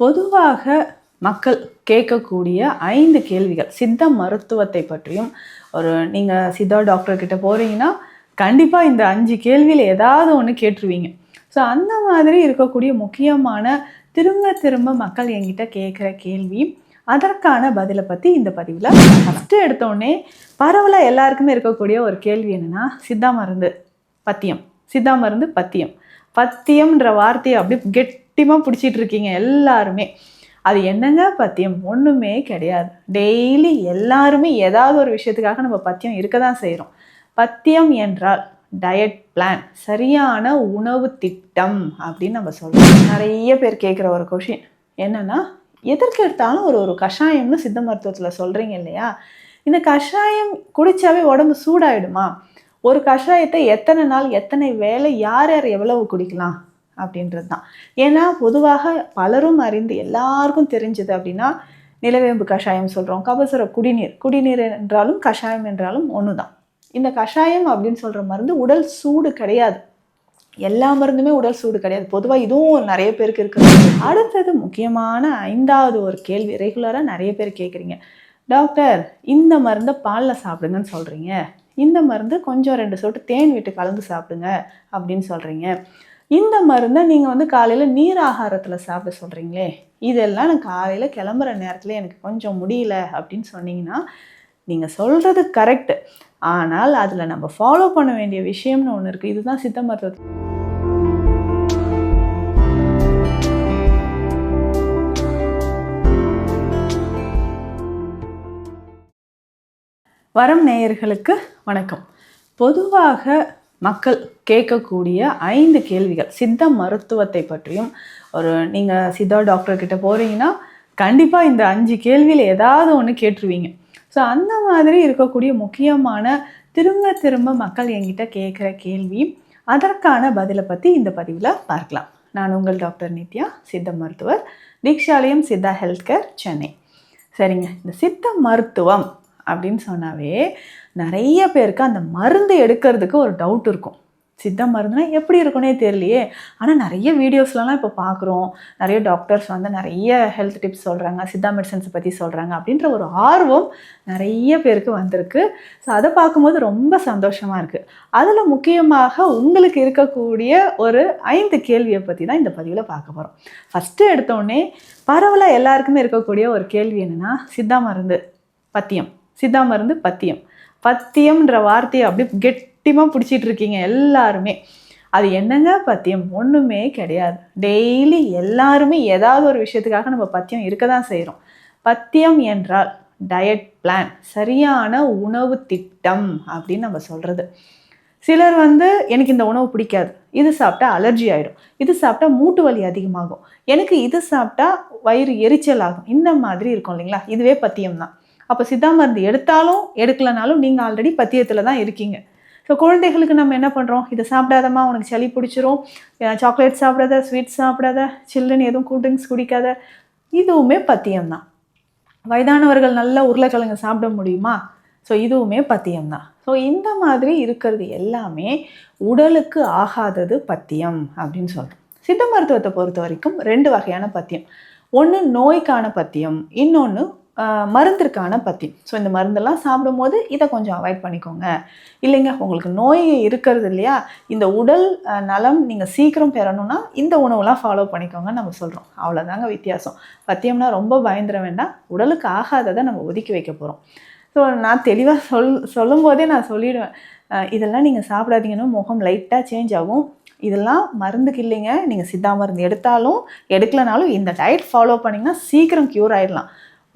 பொதுவாக மக்கள் கேட்கக்கூடிய 5 கேள்விகள் சித்த மருத்துவத்தை பற்றியும். நீங்கள் சித்தா டாக்டர் கிட்ட போகிறீங்கன்னா கண்டிப்பாக இந்த 5 கேள்வியில் ஏதாவது ஒன்று கேட்டுருவீங்க. ஸோ அந்த மாதிரி இருக்கக்கூடிய முக்கியமான திரும்ப திரும்ப மக்கள் என்கிட்ட கேட்குற கேள்வி, அதற்கான பதிலை பற்றி இந்த பதிவில் ஃபஸ்ட்டு எடுத்தோடனே பரவலாக எல்லாருக்குமே இருக்கக்கூடிய ஒரு கேள்வி என்னென்னா, சித்தா மருந்து பத்தியம், சித்தா மருந்து பத்தியம். பத்தியம்ன்ற வார்த்தையை அப்படி கெட்டிமாக பிடிச்சிட்டு இருக்கீங்க எல்லாருமே. அது என்னங்க பத்தியம்? ஒன்றுமே கிடையாது. டெய்லி எல்லாருமே ஏதாவது ஒரு விஷயத்துக்காக நம்ம பத்தியம் இருக்க தான் செய்கிறோம். பத்தியம் என்றால் டயட் பிளான், சரியான உணவு திட்டம் அப்படின்னு நம்ம சொல்கிறோம். நிறைய பேர் கேட்குற ஒரு கொஷின் என்னென்னா, எதற்கு எடுத்தாலும் ஒரு கஷாயம்னு சித்த மருத்துவத்தில் சொல்கிறீங்க இல்லையா? இந்த கஷாயம் குடித்தாவே உடம்பு சூடாயிடுமா? ஒரு கஷாயத்தை எத்தனை நாள், எத்தனை வேளை, யார் யார் எவ்வளவு குடிக்கலாம் அப்படின்றது தான். ஏன்னா பொதுவாக பலரும் அறிந்து எல்லாருக்கும் தெரிஞ்சது அப்படின்னா, நிலவேம்பு கஷாயம் சொல்கிறோம், கபசுர குடிநீர் என்றாலும் கஷாயம் என்றாலும் ஒன்று தான். இந்த கஷாயம் அப்படின்னு சொல்கிற மருந்து உடல் சூடு கிடையாது. எல்லா மருந்துமே உடல் சூடு கிடையாது. பொதுவாக இதுவும் நிறைய பேருக்கு இருக்குது. அடுத்தது முக்கியமான 5வது ஒரு கேள்வி ரெகுலராக நிறைய பேர் கேட்குறீங்க, டாக்டர் இந்த மருந்தை பாலில் சாப்பிடுங்கன்னு சொல்கிறீங்க, இந்த மருந்து கொஞ்சம் 2 சொட்டு தேன் விட்டு கலந்து சாப்பிடுங்க அப்படின்னு சொல்கிறீங்க, இந்த மருந்தை நீங்கள் காலையில் நீர் ஆகாரத்தில் சாப்பிட சொல்கிறீங்களே, இதெல்லாம் நான் காலையில் கிளம்புற நேரத்தில் எனக்கு கொஞ்சம் முடியல அப்படின்னு சொன்னீங்கன்னா, நீங்கள் சொல்கிறது கரெக்டு. ஆனால் அதில் நம்ம ஃபாலோ பண்ண வேண்டிய விஷயம்னு ஒன்று இருக்குது. இதுதான் சித்த மருத்துவம். வரம் நேயர்களுக்கு வணக்கம். பொதுவாக மக்கள் கேட்கக்கூடிய 5 கேள்விகள் சித்த மருத்துவத்தை பற்றியும். நீங்கள் சித்தா டாக்டர் கிட்ட போகிறீங்கன்னா கண்டிப்பாக இந்த 5 கேள்வியில் ஏதாவது ஒன்று கேட்டுருவீங்க. ஸோ அந்த மாதிரி இருக்கக்கூடிய முக்கியமான திரும்ப திரும்ப மக்கள் என்கிட்ட கேட்குற கேள்வி, அதற்கான பதிலை பற்றி இந்த பதிவில் பார்க்கலாம். நான் உங்கள் டாக்டர் நித்யா, சித்த மருத்துவர், தீக்ஷாலயம் சித்தா ஹெல்த் கேர், சென்னை. சரிங்க, இந்த சித்த மருத்துவம் அப்படின்னு சொன்னாவே நிறைய பேருக்கு அந்த மருந்து எடுக்கிறதுக்கு ஒரு டவுட் இருக்கும். சித்த மருந்துனா எப்படி இருக்குன்னே தெரியலையே. ஆனால் நிறைய வீடியோஸ்லாம் இப்போ பார்க்குறோம், நிறைய டாக்டர்ஸ் நிறைய ஹெல்த் டிப்ஸ் சொல்கிறாங்க, சித்தா மெடிசன்ஸை பற்றி சொல்கிறாங்க அப்படின்ற ஒரு ஆர்வம் நிறைய பேருக்கு வந்திருக்கு. ஸோ அதை பார்க்கும்போது ரொம்ப சந்தோஷமாக இருக்குது. அதில் முக்கியமாக உங்களுக்கு இருக்கக்கூடிய ஒரு 5 கேள்வியை பற்றி தான் இந்த பதிவில் பார்க்க போகிறோம். ஃபஸ்ட்டு எடுத்தோடனே பரவலாக எல்லாருக்குமே இருக்கக்கூடிய ஒரு கேள்வி என்னென்னா, சித்தா மருந்து பத்தியம், சித்தா மருந்து பத்தியம். பத்தியம்ன்ற வார்த்தையை அப்படி கெட்டிமாக பிடிச்சிட்டு இருக்கீங்க எல்லாருமே. அது என்னங்க பத்தியம்? ஒன்றுமே கிடையாது. டெய்லி எல்லாருமே ஏதாவது ஒரு விஷயத்துக்காக நம்ம பத்தியம் இருக்க தான் செய்கிறோம். பத்தியம் என்றால் டயட் பிளான், சரியான உணவு திட்டம் அப்படின்னு நம்ம சொல்கிறது. சிலர் எனக்கு இந்த உணவு பிடிக்காது, இது சாப்பிட்டா அலர்ஜி ஆகிடும், இது சாப்பிட்டா மூட்டு வலி அதிகமாகும், எனக்கு இது சாப்பிட்டா வயிறு எரிச்சல் ஆகும், இந்த மாதிரி இருக்கும் இல்லைங்களா? இதுவே பத்தியம் தான். அப்போ சித்தா மருந்து எடுத்தாலும் எடுக்கலனாலும் நீங்கள் ஆல்ரெடி பத்தியத்தில் தான் இருக்கீங்க. ஸோ குழந்தைகளுக்கு நம்ம என்ன பண்ணுறோம், இதை சாப்பிடாதம்மா உனக்கு சளி பிடிச்சிரும், சாக்லேட் சாப்பிடாத, ஸ்வீட்ஸ் சாப்பிடாத, சில்லுன்னு எதுவும் கூல்ட்ரிங்க்ஸ் குடிக்காத, இதுவுமே பத்தியம்தான். வயதானவர்கள் நல்ல உருளைக்கிழங்கு சாப்பிட முடியுமா? ஸோ இதுவுமே பத்தியம்தான். ஸோ இந்த மாதிரி இருக்கிறது எல்லாமே உடலுக்கு ஆகாதது பத்தியம் அப்படின்னு சொல்கிறோம். சித்த மருத்துவத்தை பொறுத்த வரைக்கும் 2 வகையான பத்தியம். ஒன்று நோய்க்கான பத்தியம், இன்னொன்று மருந்திற்கான பத்தியம். ஸோ இந்த மருந்தெல்லாம் சாப்பிடும்போது இதை கொஞ்சம் அவாய்ட் பண்ணிக்கோங்க. இல்லைங்க உங்களுக்கு நோய் இருக்கிறது இல்லையா, இந்த உடல் நலம் நீங்கள் சீக்கிரம் பெறணும்னா இந்த உணவுலாம் ஃபாலோ பண்ணிக்கோங்கன்னு நம்ம சொல்கிறோம். அவ்வளோதாங்க வித்தியாசம். பத்தியம்னா ரொம்ப பயந்துட வேண்டாம், உடலுக்கு ஆகாததை நம்ம ஒதுக்கி வைக்க போகிறோம். ஸோ நான் தெளிவாக சொல்லும் போதே நான் சொல்லிவிடுவேன், இதெல்லாம் நீங்கள் சாப்பிடாதீங்கன்னு முகம் லைட்டாக சேஞ்ச் ஆகும், இதெல்லாம் மருந்துக்கு இல்லைங்க. நீங்கள் சித்தா மருந்து எடுத்தாலும் எடுக்கலனாலும் இந்த டயட் ஃபாலோ பண்ணிங்கன்னா சீக்கிரம் க்யூர் ஆகிடலாம்.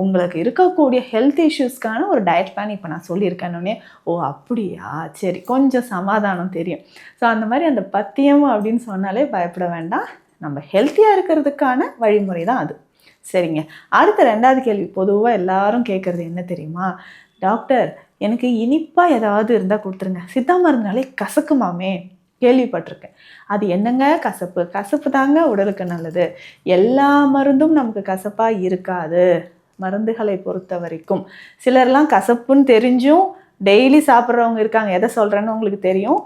உங்களுக்கு இருக்கக்கூடிய ஹெல்த் இஷ்யூஸ்க்கான ஒரு டயட் பிளான் இப்போ நான் சொல்லியிருக்கேன்னொன்னே, ஓ அப்படியா, சரி, கொஞ்சம் சமாதானம் தெரியும். ஸோ அந்த மாதிரி அந்த பத்தியம் அப்படின்னு சொன்னாலே பயப்பட வேண்டாம், நம்ம ஹெல்த்தியாக இருக்கிறதுக்கான வழிமுறை தான் அது. சரிங்க, அடுத்த 2வது கேள்வி பொதுவாக எல்லாரும் கேட்குறது என்ன தெரியுமா, டாக்டர் எனக்கு இனிப்பாக ஏதாவது இருந்தால் கொடுத்துருங்க, சித்தா மருந்துனாலே கசக்குமாமே, கேள்விப்பட்டிருக்கேன். அது என்னங்க கசப்பு? கசப்பு தாங்க உடலுக்கு நல்லது. எல்லா மருந்தும் நமக்கு கசப்பாக இருக்காது மருந்துகளை பொறுத்த வரைக்கும். சிலர்லாம் கசப்புன்னு தெரிஞ்சும் டெய்லி சாப்பிட்றவங்க இருக்காங்க. எதை சொல்கிறேன்னு உங்களுக்கு தெரியும்.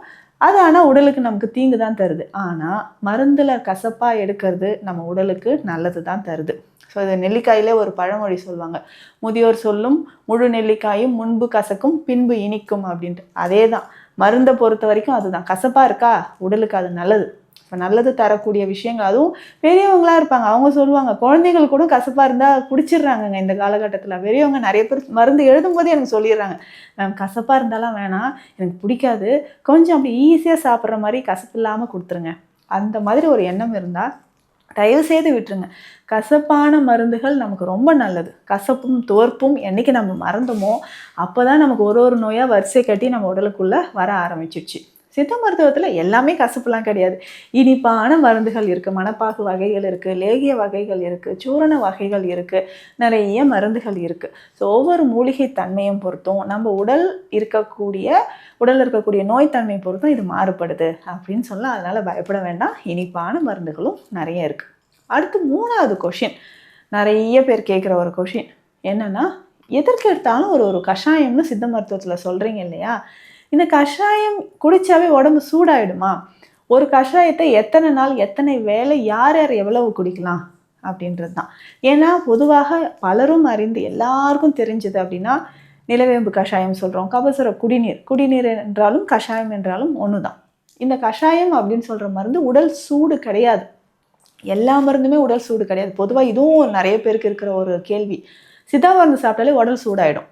அது ஆனால் உடலுக்கு நமக்கு தீங்கு தான் தருது. ஆனால் மருந்தில் கசப்பாக எடுக்கிறது நம்ம உடலுக்கு நல்லது தான் தருது. ஸோ இது நெல்லிக்காயிலே ஒரு பழமொழி சொல்லுவாங்க, முதியோர் சொல்லும் முழு நெல்லிக்காயும் முன்பு கசக்கும் பின்பு இனிக்கும் அப்படின்ட்டு. அதே தான் மருந்தை பொறுத்த வரைக்கும் அதுதான். கசப்பாக இருக்கா, உடலுக்கு அது நல்லது. இப்போ நல்லது தரக்கூடிய விஷயங்கள், அதுவும் பெரியவங்களா இருப்பாங்க, அவங்க சொல்லுவாங்க, குழந்தைகள் கூட கசப்பாக இருந்தால் குடிச்சிடுறாங்கங்க இந்த காலகட்டத்தில். பெரியவங்க நிறைய பேர் மருந்து எழுதும் போதே எனக்கு சொல்லிடுறாங்க, மேம் கசப்பாக இருந்தாலும் வேணாம், எனக்கு பிடிக்காது, கொஞ்சம் அப்படி ஈஸியாக சாப்பிட்ற மாதிரி கசப்பு இல்லாமல் கொடுத்துருங்க. அந்த மாதிரி ஒரு எண்ணம் இருந்தால் தயவு செய்து விட்டுருங்க. கசப்பான மருந்துகள் நமக்கு ரொம்ப நல்லது. கசப்பும் துவர்ப்பும் என்றைக்கு நம்ம மறந்தோமோ அப்போ தான் நமக்கு ஒரு நோயாக வரிசை கட்டி நம்ம உடலுக்குள்ளே வர ஆரம்பிச்சிடுச்சு. சித்த மருத்துவத்தில் எல்லாமே கசப்புலாம் கிடையாது. இனிப்பான மருந்துகள் இருக்குது, மணப்பாகு வகைகள் இருக்குது, லேகிய வகைகள் இருக்குது, சூரண வகைகள் இருக்குது, நிறைய மருந்துகள் இருக்குது. ஸோ ஒவ்வொரு மூலிகை தன்மையும் பொறுத்தும் நம்ம உடலில் இருக்கக்கூடிய நோய் தன்மை பொறுத்தும் இது மாறுபடுது அப்படின்னு சொல்லலாம். அதனால் பயப்பட வேண்டாம். இனிப்பான மருந்துகளும் நிறைய இருக்குது. அடுத்து 3வது கொஷின், நிறைய பேர் கேட்குற ஒரு கொஷின் என்னென்னா, எதற்கு எடுத்தாலும் ஒரு கஷாயம்னு சித்த மருத்துவத்தில் சொல்கிறீங்க இல்லையா, இந்த கஷாயம் குடித்தாவே உடம்பு சூடாயிடுமா? ஒரு கஷாயத்தை எத்தனை நாள், எத்தனை வேளை, யார் யார் எவ்வளவு குடிக்கலாம் அப்படின்றது தான். ஏன்னா பொதுவாக பலரும் அறிந்து எல்லாருக்கும் தெரிஞ்சது அப்படின்னா நிலவேம்பு கஷாயம் சொல்கிறோம், கபசுர குடிநீர் என்றாலும் கஷாயம் என்றாலும் ஒன்று தான். இந்த கஷாயம் அப்படின்னு சொல்கிற மருந்து உடல் சூடு கிடையாது. எல்லா மருந்துமே உடல் சூடு கிடையாது. பொதுவாக இதுவும் நிறைய பேருக்கு இருக்கிற ஒரு கேள்வி, சித்தா மருந்து சாப்பிட்டாலே உடல் சூடாயிடும்.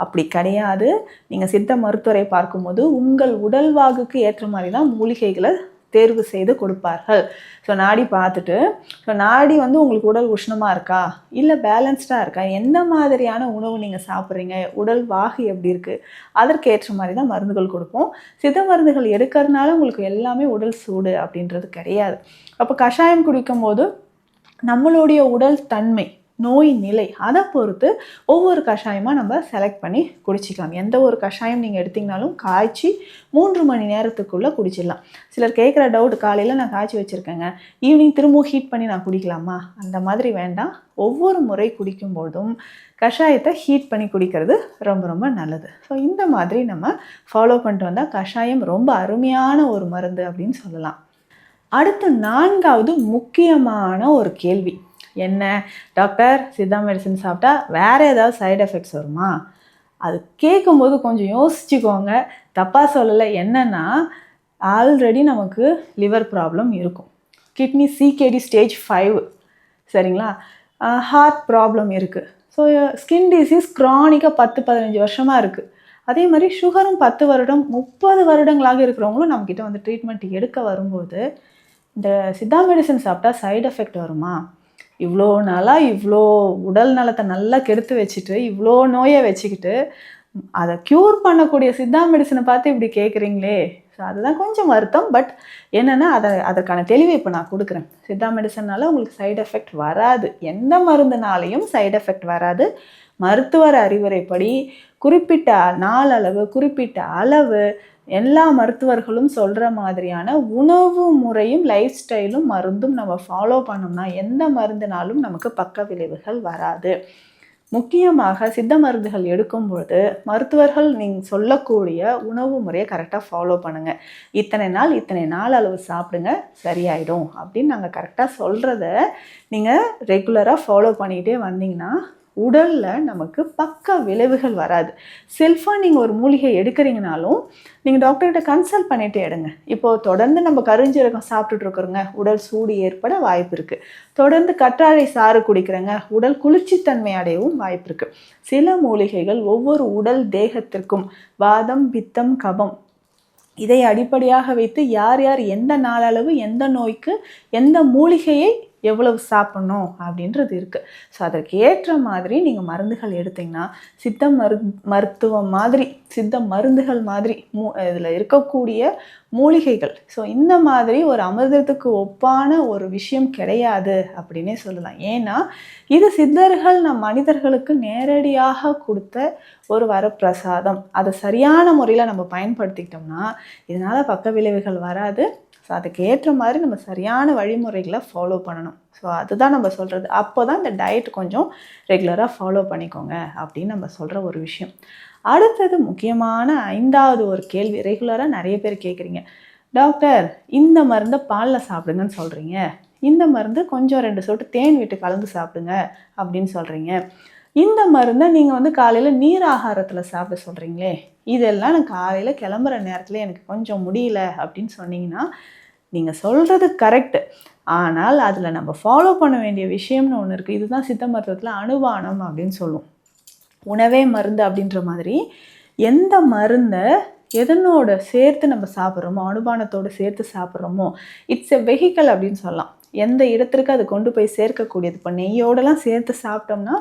அப்படி கிடையாது. நீங்கள் சித்த மருத்துவரை பார்க்கும்போது உங்கள் உடல்வாகுக்கு ஏற்ற மாதிரி தான் மூலிகைகளை தேர்வு செய்து கொடுப்பார்கள். ஸோ நாடி பார்த்துட்டு, ஸோ நாடி உங்களுக்கு உடல் உஷ்ணமாக இருக்கா இல்லை பேலன்ஸ்டாக இருக்கா, எந்த மாதிரியான உணவு நீங்கள் சாப்பிட்றீங்க, உடல் வாகு எப்படி இருக்குது, அதற்கு ஏற்ற மாதிரி தான் மருந்துகள் கொடுப்போம். சித்த மருந்துகள் எடுக்கிறதுனால உங்களுக்கு எல்லாமே உடல் சூடு அப்படின்றது கிடையாது. அப்போ கஷாயம் குடிக்கும்போது நம்மளுடைய உடல் தன்மை, நோய் நிலை, அதை பொறுத்து ஒவ்வொரு கஷாயமாக நம்ம செலக்ட் பண்ணி குடிச்சிக்கலாம். எந்த ஒரு கஷாயம் நீங்கள் எடுத்திங்கனாலும் காய்ச்சி 3 மணி நேரத்துக்குள்ளே குடிச்சிடலாம். சிலர் கேட்குற டவுட், காலையில் நான் காய்ச்சி வச்சுருக்கேங்க, ஈவினிங் திரும்பவும் ஹீட் பண்ணி நான் குடிக்கலாமா? அந்த மாதிரி வேண்டாம். ஒவ்வொரு முறை குடிக்கும்போதும் கஷாயத்தை ஹீட் பண்ணி குடிக்கிறது ரொம்ப ரொம்ப நல்லது. ஸோ இந்த மாதிரி நம்ம ஃபாலோ பண்ணிட்டு வந்தால் கஷாயம் ரொம்ப அருமையான ஒரு மருந்து அப்படின்னு சொல்லலாம். அடுத்து 4வது முக்கியமான ஒரு கேள்வி என்ன, டாக்டர் சித்தா மெடிசன் சாப்பிட்டா வேறு ஏதாவது சைடு எஃபெக்ட்ஸ் வருமா? அது கேட்கும்போது கொஞ்சம் யோசிச்சுக்கோங்க, தப்பாக சொல்லலை. என்னென்னா, ஆல்ரெடி நமக்கு லிவர் ப்ராப்ளம் இருக்கும், கிட்னி CKD ஸ்டேஜ் 5, சரிங்களா, ஹார்ட் ப்ராப்ளம் இருக்குது, ஸோ ஸ்கின் டிசீஸ் க்ரானிக்காக 10-15 வருஷமாக இருக்குது. அதே மாதிரி சுகரும் 10 வருடம் 30 வருடங்களாக இருக்கிறவங்களும் நம்மக்கிட்ட ட்ரீட்மெண்ட் எடுக்க வரும்போது இந்த சித்தா மெடிசன் சாப்பிட்டா சைடு எஃபெக்ட் வருமா? இவ்வளோ நாளாக இவ்வளோ உடல் நலத்தை நல்லா கெடுத்து வச்சுட்டு, இவ்வளோ நோயை வச்சுக்கிட்டு, அதை க்யூர் பண்ணக்கூடிய சித்தா மெடிசனை பார்த்து இப்படி கேட்குறீங்களே. ஸோ அதுதான் கொஞ்சம் வருத்தம். பட் என்னென்னா, அதற்கான தெளிவை இப்போ நான் கொடுக்குறேன். சித்தா மெடிசனால் உங்களுக்கு சைடு எஃபெக்ட் வராது, எந்த மருந்துனாலையும் சைடு எஃபெக்ட் வராது. மருத்துவர் அறிவுரைப்படி குறிப்பிட்ட நாளளவு, குறிப்பிட்ட அளவு, எல்லா மருத்துவர்களும் சொல்கிற மாதிரியான உணவு முறையும் லைஃப் ஸ்டைலும் மருந்தும் நம்ம ஃபாலோ பண்ணோம்னா எந்த மருந்துனாலும் நமக்கு பக்க விளைவுகள் வராது. முக்கியமாக சித்த மருந்துகள் எடுக்கும்பொழுது மருத்துவர்கள் நீங்கள் சொல்லக்கூடிய உணவு முறையை கரெக்டாக ஃபாலோ பண்ணுங்கள். இத்தனை நாள் அளவு சாப்பிடுங்க, சரியாயிடும் அப்படின்னு நாங்கள் கரெக்டாக சொல்கிறத நீங்கள் ரெகுலராக ஃபாலோ பண்ணிக்கிட்டே வந்தீங்கன்னா உடலில் நமக்கு பக்க விளைவுகள் வராது. செல்ஃபாக நீங்கள் ஒரு மூலிகை எடுக்கிறீங்கனாலும் நீங்கள் டாக்டர்கிட்ட கன்சல்ட் பண்ணிவிட்டு எடுங்க. இப்போது தொடர்ந்து நம்ம கருஞ்சீரகம் சாப்பிட்டுட்டு இருக்கிறோங்க, உடல் சூடு ஏற்பட வாய்ப்பு இருக்குது. தொடர்ந்து கற்றாழை சாறு குடிக்கிறேங்க, உடல் குளிர்ச்சித்தன்மை அடையவும் வாய்ப்பு இருக்குது. சில மூலிகைகள் ஒவ்வொரு உடல் தேகத்திற்கும், வாதம், பித்தம், கபம், இதை அடிப்படையாக வைத்து யார் யார் எந்த நாளளவு எந்த நோய்க்கு எந்த மூலிகையை எவ்வளவு சாப்பிட்ணும் அப்படின்றது இருக்குது. ஸோ அதற்கு ஏற்ற மாதிரி நீங்கள் மருந்துகள் எடுத்திங்கன்னா சித்த மருத்துவம் மாதிரி, சித்த மருந்துகள் மாதிரி இதில் இருக்கக்கூடிய மூலிகைகள், ஸோ இந்த மாதிரி ஒரு அமிர்தத்துக்கு ஒப்பான ஒரு விஷயம் கிடையாது அப்படின்னே சொல்லலாம். ஏன்னா இது சித்தர்கள் நம் மனிதர்களுக்கு நேரடியாக கொடுத்த ஒரு வரப்பிரசாதம். அதை சரியான முறையில் நம்ம பயன்படுத்திக்கிட்டோம்னா இதனால் பக்க விளைவுகள் வராது. ஸோ அதுக்கு ஏற்ற மாதிரி நம்ம சரியான வழிமுறைகளை ஃபாலோ பண்ணணும். ஸோ அதுதான் நம்ம சொல்கிறது. அப்போ தான் இந்த டயட் கொஞ்சம் ரெகுலராக ஃபாலோ பண்ணிக்கோங்க அப்படின்னு நம்ம சொல்கிற ஒரு விஷயம். அடுத்தது முக்கியமான 5வது ஒரு கேள்வி ரெகுலராக நிறைய பேர் கேட்குறீங்க, டாக்டர் இந்த மருந்தை பாலில் சாப்பிடுங்கன்னு சொல்கிறீங்க, இந்த மருந்து கொஞ்சம் 2 சொட்டு தேன் விட்டு கலந்து சாப்பிடுங்க அப்படின்னு சொல்கிறீங்க, இந்த மருந்தை நீங்கள் வந்து காலையில் நீர் ஆகாரத்தில் சாப்பிட சொல்கிறீங்களே, இதெல்லாம் நான் காலையில் கிளம்புற நேரத்தில் எனக்கு கொஞ்சம் முடியல அப்படின்னு சொன்னீங்கன்னா, நீங்கள் சொல்கிறது கரெக்டு. ஆனால் அதில் நம்ம ஃபாலோ பண்ண வேண்டிய விஷயம்னு ஒன்று இருக்குது. இதுதான் சித்த மருத்துவத்தில் அனுபானம் அப்படின்னு சொல்லுவோம். உணவே மருந்து அப்படின்ற மாதிரி எந்த மருந்தை எதனோட சேர்த்து நம்ம சாப்பிட்றோமோ, அனுபானத்தோடு சேர்த்து சாப்பிட்றோமோ, இட்ஸ் எ வெஹிக்கல் அப்படின்னு சொல்லலாம். எந்த இடத்திற்கு அது கொண்டு போய் சேர்க்கக்கூடியது. இப்போ நெய்யோடலாம் சேர்த்து சாப்பிட்டோம்னா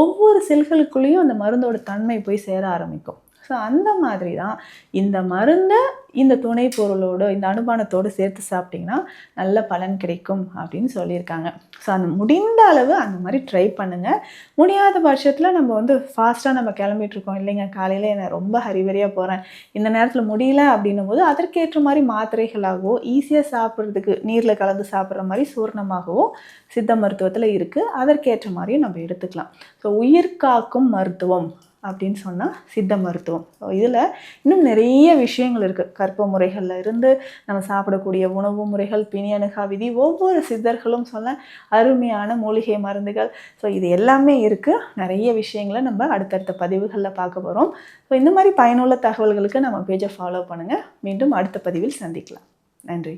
ஒவ்வொரு செல்களுக்குள்ளேயும் அந்த மருந்தோட தன்மை போய் சேர ஆரம்பிக்கும். ஸோ அந்த மாதிரி தான் இந்த மருந்தை இந்த துணை பொருளோடு இந்த அனுபானத்தோடு சேர்த்து சாப்பிட்டிங்கன்னா நல்ல பலன் கிடைக்கும் அப்படின்னு சொல்லியிருக்காங்க. ஸோ அந்த முடிந்த அளவு அந்த மாதிரி ட்ரை பண்ணுங்கள். முடியாத பட்சத்தில் நம்ம வந்து ஃபாஸ்ட்டாக நம்ம கிளம்பிட்டுருக்கோம் இல்லைங்க, காலையில் நான் ரொம்ப ஹரிவரியாக போகிறேன், இந்த நேரத்தில் முடியல அப்படின்னும் போது அதற்கேற்ற மாதிரி மாத்திரைகளாகவோ ஈஸியாக சாப்பிட்றதுக்கு நீரில் கலந்து சாப்பிட்ற மாதிரி சூர்ணமாகவோ சித்த மருத்துவத்தில் இருக்குது. அதற்கேற்ற மாதிரியும் நம்ம எடுத்துக்கலாம். ஸோ உயிர் காக்கும் மருத்துவம் அப்படின்னு சொன்னால் சித்த மருத்துவம். ஸோ இதில் இன்னும் நிறைய விஷயங்கள் இருக்குது. கற்ப முறைகளில் இருந்து நம்ம சாப்பிடக்கூடிய உணவு முறைகள், பிணியணுகா விதி, ஒவ்வொரு சித்தர்களும் சொன்ன அருமையான மூலிகை மருந்துகள், ஸோ இது எல்லாமே இருக்குது. நிறைய விஷயங்களை நம்ம அடுத்தடுத்த பதிவுகளில் பார்க்க போகிறோம். ஸோ இந்த மாதிரி பயனுள்ள தகவல்களுக்கு நம்ம பேஜை ஃபாலோ பண்ணுங்கள். மீண்டும் அடுத்த பதிவில் சந்திக்கலாம். நன்றி.